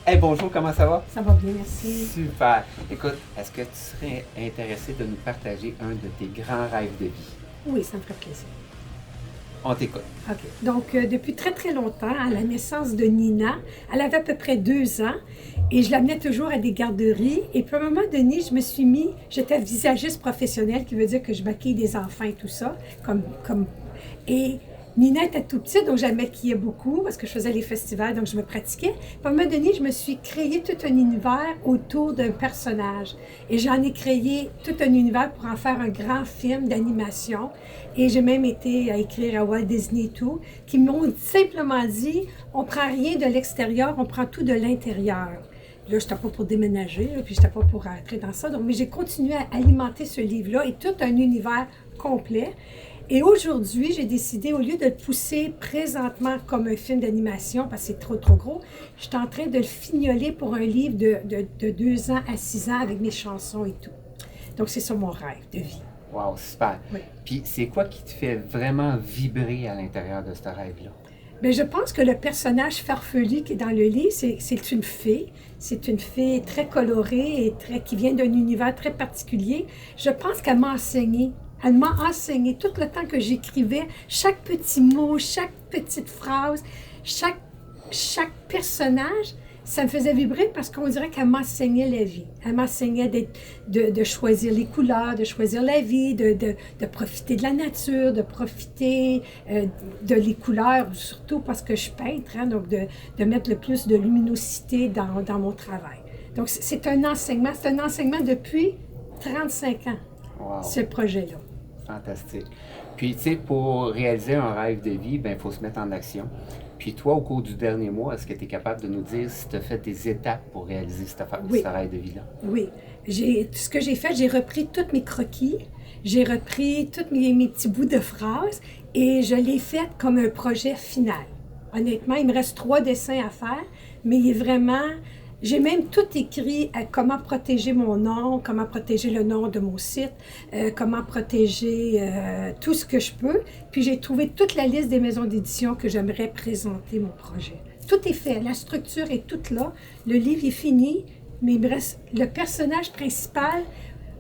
Hey, bonjour, comment ça va? Ça va bien, merci. Super. Écoute, est-ce que tu serais intéressé de nous partager un de tes grands rêves de vie? Oui, ça me ferait plaisir. On t'écoute. OK. Donc, depuis très, très longtemps, à la naissance de Nina, elle avait à peu près 2 ans et je l'amenais toujours à des garderies. Et puis, à un moment donné, j'étais visagiste professionnelle, qui veut dire que je maquille des enfants et tout ça. Et Nina était tout petite, donc je la maquillais beaucoup parce que je faisais les festivals, donc je me pratiquais. Puis, à un moment donné, je me suis créé tout un univers autour d'un personnage. Et j'en ai créé tout un univers pour en faire un grand film d'animation. Et j'ai même été à écrire à Walt Disney et tout, qui m'ont simplement dit, on prend rien de l'extérieur, on prend tout de l'intérieur. Là, je n'étais pas pour déménager, là, puis je n'étais pas pour rentrer dans ça. Donc, mais j'ai continué à alimenter ce livre-là et tout un univers complet. Et aujourd'hui, j'ai décidé, au lieu de le pousser présentement comme un film d'animation, parce que c'est trop, trop gros, je suis en train de le fignoler pour un livre de 2 ans à 6 ans avec mes chansons et tout. Donc, c'est ça mon rêve de vie. Wow, super. Oui. Puis, c'est quoi qui te fait vraiment vibrer à l'intérieur de ce rêve-là? Bien, je pense que le personnage farfelu qui est dans le livre, c'est une fée. C'est une fée très colorée et qui vient d'un univers très particulier. Je pense qu'elle m'a enseigné. Elle m'a enseigné tout le temps que j'écrivais, chaque petit mot, chaque petite phrase, chaque personnage, ça me faisait vibrer parce qu'on dirait qu'elle m'enseignait la vie. Elle m'enseignait de choisir les couleurs, de choisir la vie, de profiter de la nature, de profiter de les couleurs, surtout parce que je suis peintre, hein, donc de mettre le plus de luminosité dans mon travail. Donc c'est un enseignement depuis 35 ans, Wow. ce projet-là. Fantastique. Puis, tu sais, pour réaliser un rêve de vie, il faut se mettre en action. Puis toi, au cours du dernier mois, est-ce que tu es capable de nous dire si tu as fait des étapes pour réaliser Oui. ce rêve de vie-là? Oui. Ce que j'ai fait, j'ai repris tous mes croquis, j'ai repris tous mes petits bouts de phrases et je l'ai fait comme un projet final. Honnêtement, il me reste 3 dessins à faire, mais il est vraiment... J'ai même tout écrit comment protéger mon nom, comment protéger le nom de mon site, comment protéger tout ce que je peux. Puis j'ai trouvé toute la liste des maisons d'édition que j'aimerais présenter mon projet. Tout est fait, la structure est toute là, le livre est fini, mais il me reste le personnage principal.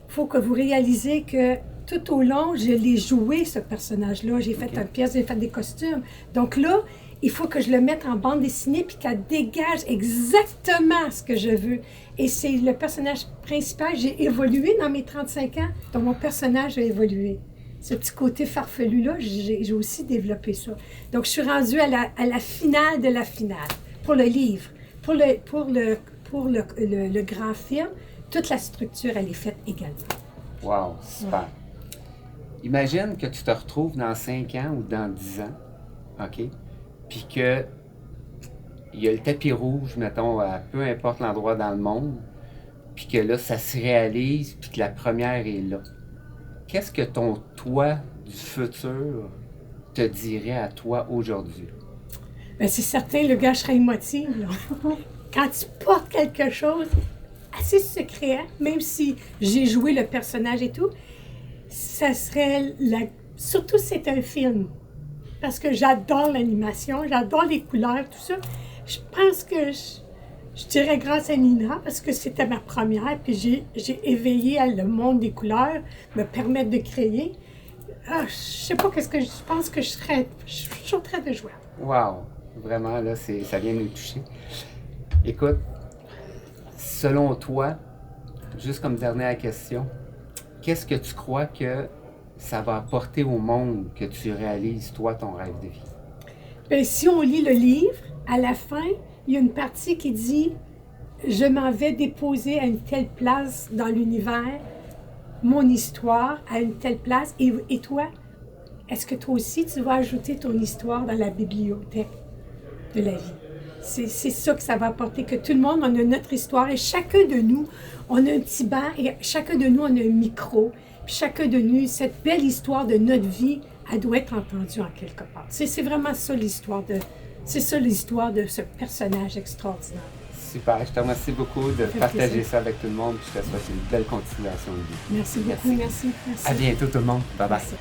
Il faut que vous réalisez que tout au long, je l'ai joué, ce personnage-là. J'ai fait une pièce, j'ai fait des costumes. Donc là, il faut que je le mette en bande dessinée puis qu'elle dégage exactement ce que je veux. Et c'est le personnage principal. J'ai évolué dans mes 35 ans, donc mon personnage a évolué. Ce petit côté farfelu-là, j'ai aussi développé ça. Donc, je suis rendue à la finale de la finale pour le livre. Pour le grand film, toute la structure, elle est faite également. Wow, super. Ouais. Imagine que tu te retrouves dans 5 ans ou dans 10 ans, OK? Puis que il y a le tapis rouge, mettons, à peu importe l'endroit dans le monde, puis que là, ça se réalise, puis que la première est là. Qu'est-ce que ton toi du futur te dirait à toi aujourd'hui? Bien, c'est certain, le gars serait émotif, là. Quand tu portes quelque chose assez secret, même si j'ai joué le personnage et tout, ça serait surtout si c'est un film. Parce que j'adore l'animation, j'adore les couleurs, tout ça. Je pense que je dirais grâce à Nina, parce que c'était ma première, puis j'ai éveillé le monde des couleurs, me permettre de créer. Ah, je sais pas qu'est-ce que je pense que je suis en train de jouer. Wow! Vraiment, là, ça vient de nous toucher. Écoute, selon toi, juste comme dernière question, qu'est-ce que tu crois que ça va apporter au monde que tu réalises, toi, ton rêve de vie? Bien, si on lit le livre, à la fin, il y a une partie qui dit « Je m'en vais déposer à une telle place dans l'univers, mon histoire à une telle place. Et toi, est-ce que toi aussi, tu vas ajouter ton histoire dans la bibliothèque de la vie? » C'est ça que ça va apporter, que tout le monde, on a notre histoire et chacun de nous, on a un petit banc et chacun de nous, on a un micro. Puis chacun de nous, cette belle histoire de notre vie, elle doit être entendue en quelque part. C'est vraiment ça l'histoire de ce personnage extraordinaire. Super, je te remercie beaucoup de partager ça avec tout le monde. Je te souhaite une belle continuation de vie. Merci beaucoup, merci. À bientôt tout le monde. Bye bye. Merci.